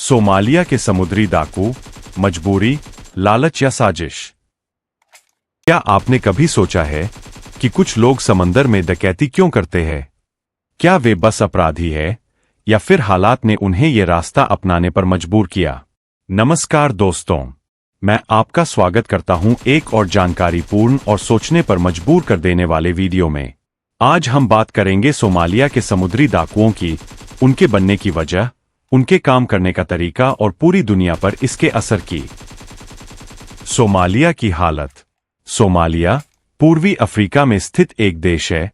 Somalia के समुद्री डाकू, मजबूरी, लालच या साजिश। क्या आपने कभी सोचा है कि कुछ लोग समंदर में डकैती क्यों करते हैं? क्या वे बस अपराधी हैं या फिर हालात ने उन्हें यह रास्ता अपनाने पर मजबूर किया? नमस्कार दोस्तों, मैं आपका स्वागत करता हूं एक और जानकारीपूर्ण और सोचने पर मजबूर कर देने वाले वीडियो में। आज हम बात करेंगे सोमालिया के समुद्री डाकुओं की, उनके बनने की वजह, उनके काम करने का तरीका और पूरी दुनिया पर इसके असर की। सोमालिया की हालत। सोमालिया पूर्वी अफ्रीका में स्थित एक देश है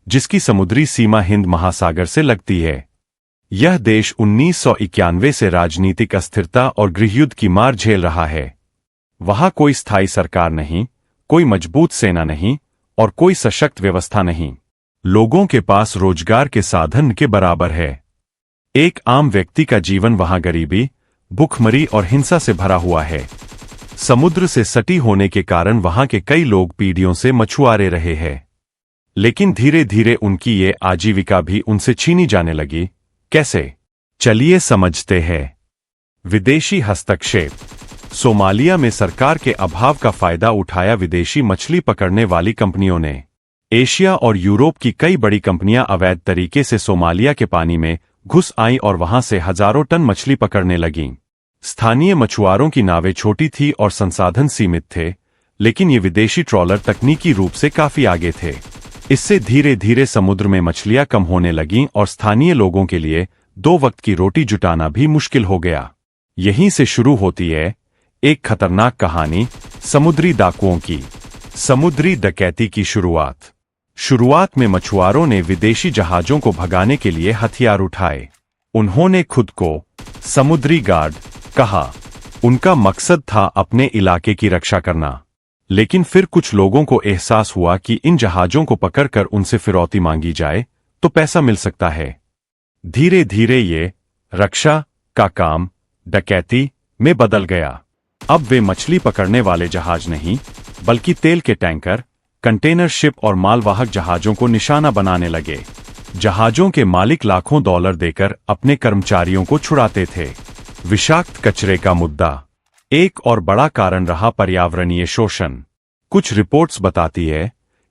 जिसकी समुद्री सीमा हिंद महासागर से लगती है। यह देश 1991 से राजनीतिक अस्थिरता और गृहयुद्ध की मार झेल रहा है। वहां कोई स्थायी सरकार नहीं, कोई मजबूत सेना नहीं और कोई सशक्त व्यवस्था नहीं। लोगों के पास रोजगार के साधन के बराबर है। एक आम व्यक्ति का जीवन वहां गरीबी, भूखमरी और हिंसा से भरा हुआ है। समुद्र से सटी होने के कारण वहां के कई लोग पीढ़ियों से मछुआरे रहे हैं, लेकिन धीरे धीरे उनकी ये आजीविका भी उनसे छीनी जाने लगी। कैसे? चलिए समझते हैं। विदेशी हस्तक्षेप। सोमालिया में सरकार के अभाव का फायदा उठाया विदेशी मछली पकड़ने वाली कंपनियों ने। एशिया और यूरोप की कई बड़ी कंपनियां अवैध तरीके से सोमालिया के पानी में घुस आईं और वहां से हजारों टन मछली पकड़ने लगीं। स्थानीय मछुआरों की नावें छोटी थी और संसाधन सीमित थे, लेकिन ये विदेशी ट्रॉलर तकनीकी रूप से काफी आगे थे। इससे धीरे धीरे समुद्र में मछलियां कम होने लगीं और स्थानीय लोगों के लिए 2 वक्त की रोटी जुटाना भी मुश्किल हो गया। यहीं से शुरू होती है एक खतरनाक कहानी, समुद्री डाकुओं की। समुद्री डकैती की शुरुआत। शुरुआत में मछुआरों ने विदेशी जहाजों को भगाने के लिए हथियार उठाए। उन्होंने खुद को समुद्री गार्ड कहा। उनका मकसद था अपने इलाके की रक्षा करना। लेकिन फिर कुछ लोगों को एहसास हुआ कि इन जहाजों को पकड़कर उनसे फिरौती मांगी जाए तो पैसा मिल सकता है। धीरे धीरे ये रक्षा का काम डकैती में बदल गया। अब वे मछली पकड़ने वाले जहाज नहीं, बल्कि तेल के टैंकर, कंटेनर शिप और मालवाहक जहाजों को निशाना बनाने लगे। जहाजों के मालिक लाखों डॉलर देकर अपने कर्मचारियों को छुड़ाते थे। विषाक्त कचरे का मुद्दा। एक और बड़ा कारण रहा पर्यावरणीय शोषण। कुछ रिपोर्ट्स बताती है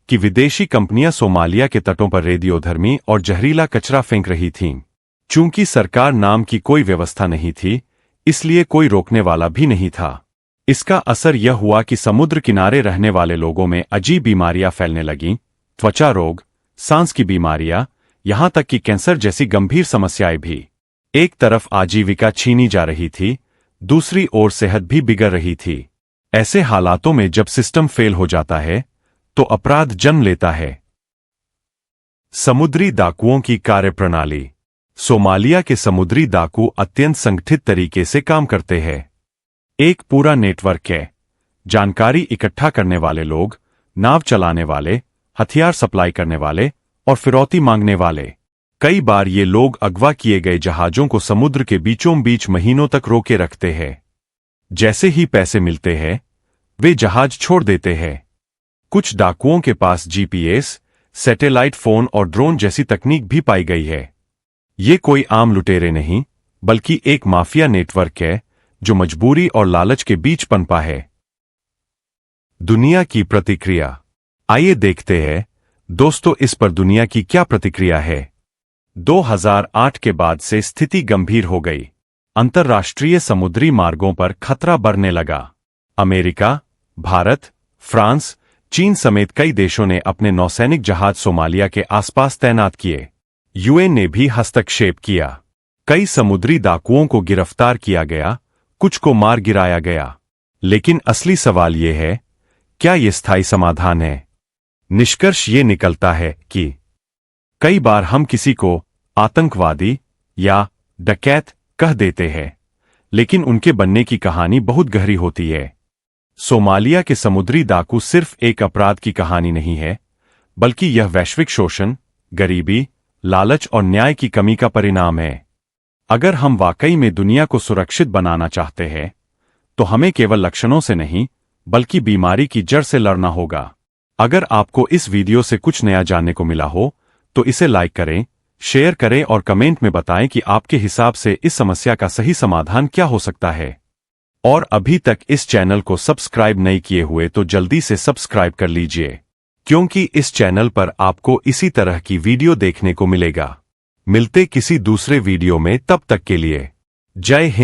कि विदेशी कंपनियां सोमालिया के तटों पर रेडियोधर्मी और जहरीला कचरा फेंक रही थीं। चूंकि सरकार नाम की कोई व्यवस्था नहीं थी, इसलिए कोई रोकने वाला भी नहीं था। इसका असर यह हुआ कि समुद्र किनारे रहने वाले लोगों में अजीब बीमारियां फैलने लगीं, त्वचा रोग, सांस की बीमारियां, यहां तक कि कैंसर जैसी गंभीर समस्याएं भी। एक तरफ आजीविका छीनी जा रही थी, दूसरी ओर सेहत भी बिगड़ रही थी। ऐसे हालातों में जब सिस्टम फेल हो जाता है तो अपराध जन्म लेता है। समुद्री डाकुओं की कार्यप्रणाली। सोमालिया के समुद्री डाकू अत्यंत संगठित तरीके से काम करते हैं। एक पूरा नेटवर्क है। जानकारी इकट्ठा करने वाले लोग, नाव चलाने वाले, हथियार सप्लाई करने वाले और फिरौती मांगने वाले। कई बार ये लोग अगवा किए गए जहाजों को समुद्र के बीचों बीच महीनों तक रोके रखते हैं। जैसे ही पैसे मिलते हैं, वे जहाज छोड़ देते हैं। कुछ डाकुओं के पास जीपीएस, सैटेलाइट फोन और ड्रोन जैसी तकनीक भी पाई गई है। ये कोई आम लुटेरे नहीं, बल्कि एक माफिया नेटवर्क है जो मजबूरी और लालच के बीच पनपा है। दुनिया की प्रतिक्रिया। आइए देखते हैं दोस्तों इस पर दुनिया की क्या प्रतिक्रिया है। 2008 के बाद से स्थिति गंभीर हो गई। अंतर्राष्ट्रीय समुद्री मार्गों पर खतरा बढ़ने लगा। अमेरिका, भारत, फ्रांस, चीन समेत कई देशों ने अपने नौसैनिक जहाज सोमालिया के आसपास तैनात किए। यूएन ने भी हस्तक्षेप किया। कई समुद्री डाकुओं को गिरफ्तार किया गया, कुछ को मार गिराया गया। लेकिन असली सवाल यह है, क्या यह स्थायी समाधान है? निष्कर्ष ये निकलता है कि कई बार हम किसी को आतंकवादी या डकैत कह देते हैं, लेकिन उनके बनने की कहानी बहुत गहरी होती है। सोमालिया के समुद्री डाकू सिर्फ एक अपराध की कहानी नहीं है, बल्कि यह वैश्विक शोषण, गरीबी, लालच और न्याय की कमी का परिणाम है। अगर हम वाकई में दुनिया को सुरक्षित बनाना चाहते हैं, तो हमें केवल लक्षणों से नहीं, बल्कि बीमारी की जड़ से लड़ना होगा। अगर आपको इस वीडियो से कुछ नया जानने को मिला हो, तो इसे लाइक करें, शेयर करें और कमेंट में बताएं कि आपके हिसाब से इस समस्या का सही समाधान क्या हो सकता है। और अभी तक इस चैनल को सब्सक्राइब नहीं किए हुए तो जल्दी से सब्सक्राइब कर लीजिए, क्योंकि इस चैनल पर आपको इसी तरह की वीडियो देखने को मिलेगा। मिलते किसी दूसरे वीडियो में, तब तक के लिए जय हिंद।